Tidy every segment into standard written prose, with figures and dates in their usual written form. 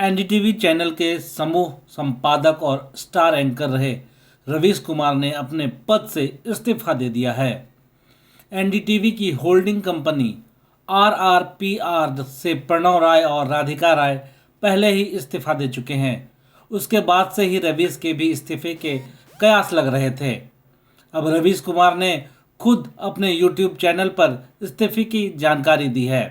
NDTV channel के समूह संपादक और स्टार एंकर रहे रवीश कुमार ने अपने पद से इस्तीफा दे दिया है। एनडीटीवी की होल्डिंग कंपनी आरआरपीआर से प्रणव राय और राधिका राय पहले ही इस्तीफा दे चुके हैं। उसके बाद से ही रवीश के भी इस्तीफे के कयास लग रहे थे। अब रवीश कुमार ने खुद अपने यूट्यूब चैनल पर इस्तीफे की जानकारी दी है।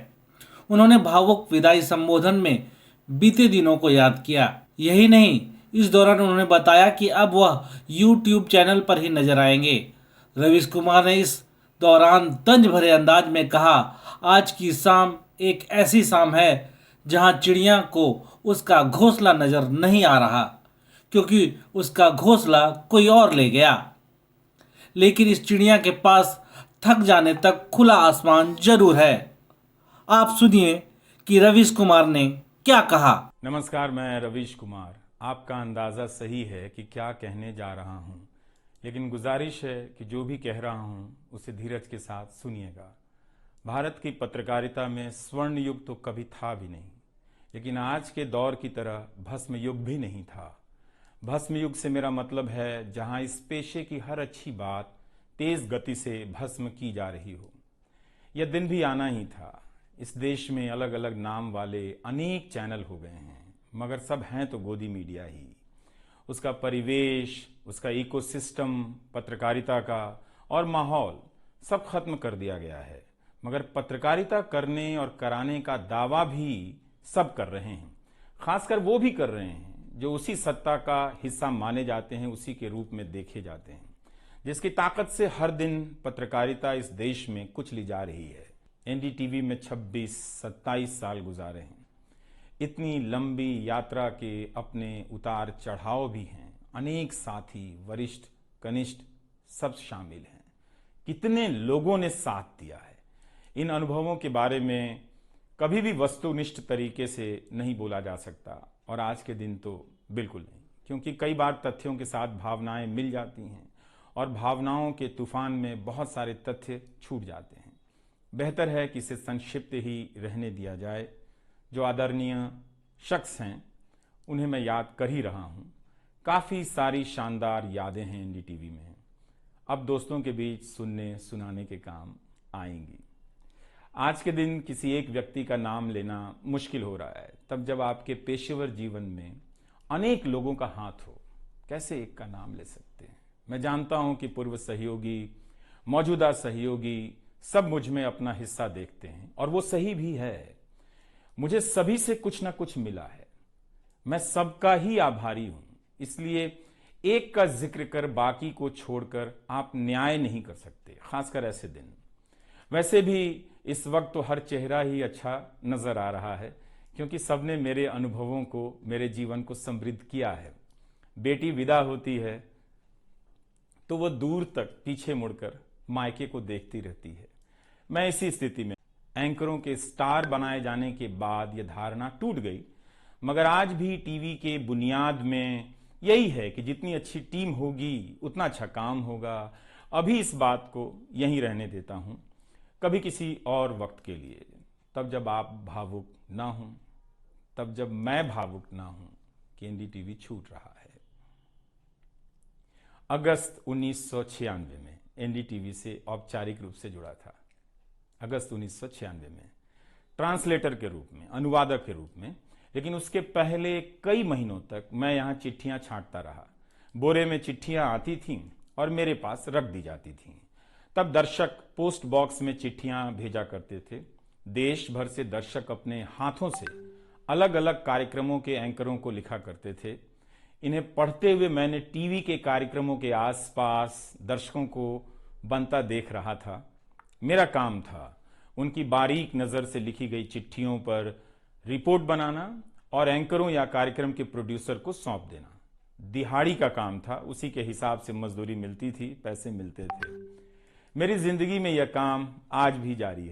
उन्होंने भावुक विदाई संबोधन में बीते दिनों को याद किया। यही नहीं, इस दौरान उन्होंने बताया कि अब वह यूट्यूब चैनल पर ही नजर आएंगे। रवीश कुमार ने इस दौरान तंज भरे अंदाज में कहा, आज की शाम एक ऐसी शाम है जहां चिड़िया को उसका घोंसला नजर नहीं आ रहा, क्योंकि उसका घोंसला कोई और ले गया। लेकिन इस चिड़िया के पास थक जाने तक खुला आसमान जरूर है। आप सुनिए कि रवीश कुमार ने क्या कहा। नमस्कार, मैं रवीश कुमार। आपका अंदाज़ा सही है कि क्या कहने जा रहा हूं, लेकिन गुजारिश है कि जो भी कह रहा हूं उसे धीरज के साथ सुनिएगा। भारत की पत्रकारिता में स्वर्ण युग तो कभी था भी नहीं, लेकिन आज के दौर की तरह भस्म युग भी नहीं था। भस्म युग से मेरा मतलब है जहां इस पेशे की हर अच्छी बात तेज गति से भस्म की जा रही हो। यह दिन भी आना ही था। इस देश में अलग अलग नाम वाले अनेक चैनल हो गए हैं, मगर सब हैं तो गोदी मीडिया ही। उसका परिवेश, उसका इकोसिस्टम, पत्रकारिता का और माहौल सब खत्म कर दिया गया है। मगर पत्रकारिता करने और कराने का दावा भी सब कर रहे हैं। खासकर वो भी कर रहे हैं जो उसी सत्ता का हिस्सा माने जाते हैं, उसी के रूप में देखे जाते हैं, जिसकी ताकत से हर दिन पत्रकारिता इस देश में कुचली जा रही है। एनडीटीवी में 26-27 साल गुजारे हैं। इतनी लंबी यात्रा के अपने उतार चढ़ाव भी हैं। अनेक साथी, वरिष्ठ, कनिष्ठ सब शामिल हैं। कितने लोगों ने साथ दिया है। इन अनुभवों के बारे में कभी भी वस्तुनिष्ठ तरीके से नहीं बोला जा सकता, और आज के दिन तो बिल्कुल नहीं, क्योंकि कई बार तथ्यों के साथ भावनाएं मिल जाती हैं और भावनाओं के तूफान में बहुत सारे तथ्य छूट जाते हैं। बेहतर है कि इसे संक्षिप्त ही रहने दिया जाए। जो आदरणीय शख्स हैं उन्हें मैं याद कर ही रहा हूं। काफ़ी सारी शानदार यादें हैं एनडीटीवी में, अब दोस्तों के बीच सुनने सुनाने के काम आएंगी। आज के दिन किसी एक व्यक्ति का नाम लेना मुश्किल हो रहा है, तब जब आपके पेशेवर जीवन में अनेक लोगों का हाथ हो, कैसे एक का नाम ले सकते हैं। मैं जानता हूं कि पूर्व सहयोगी, मौजूदा सहयोगी सब मुझ में अपना हिस्सा देखते हैं, और वो सही भी है। मुझे सभी से कुछ ना कुछ मिला है। मैं सबका ही आभारी हूं। इसलिए एक का जिक्र कर बाकी को छोड़कर आप न्याय नहीं कर सकते, खासकर ऐसे दिन। वैसे भी इस वक्त तो हर चेहरा ही अच्छा नजर आ रहा है, क्योंकि सबने मेरे अनुभवों को, मेरे जीवन को समृद्ध किया है। बेटी विदा होती है तो वो दूर तक पीछे मुड़कर मायके को देखती रहती है। मैं इसी स्थिति में, एंकरों के स्टार बनाए जाने के बाद यह धारणा टूट गई, मगर आज भी टीवी के बुनियाद में यही है कि जितनी अच्छी टीम होगी उतना अच्छा काम होगा। अभी इस बात को यहीं रहने देता हूं, कभी किसी और वक्त के लिए, तब जब आप भावुक ना हों, तब जब मैं भावुक ना हूं कि एनडीटीवी छूट रहा है। अगस्त 1996 में एनडीटीवी से औपचारिक रूप से जुड़ा था। अगस्त 1996 में ट्रांसलेटर के रूप में, अनुवादक के रूप में। लेकिन उसके पहले कई महीनों तक मैं यहां चिट्ठियां छांटता रहा। बोरे में चिट्ठियां आती थीं और मेरे पास रख दी जाती थीं। तब दर्शक पोस्ट बॉक्स में चिट्ठियां भेजा करते थे। देश भर से दर्शक अपने हाथों से अलग अलग कार्यक्रमों के एंकरों को लिखा करते थे। इन्हें पढ़ते हुए मैंने टीवी के कार्यक्रमों के आसपास दर्शकों को बनता देख रहा था। मेरा काम था उनकी बारीक नज़र से लिखी गई चिट्ठियों पर रिपोर्ट बनाना और एंकरों या कार्यक्रम के प्रोड्यूसर को सौंप देना। दिहाड़ी का काम था, उसी के हिसाब से मजदूरी मिलती थी, पैसे मिलते थे। मेरी जिंदगी में यह काम आज भी जारी है।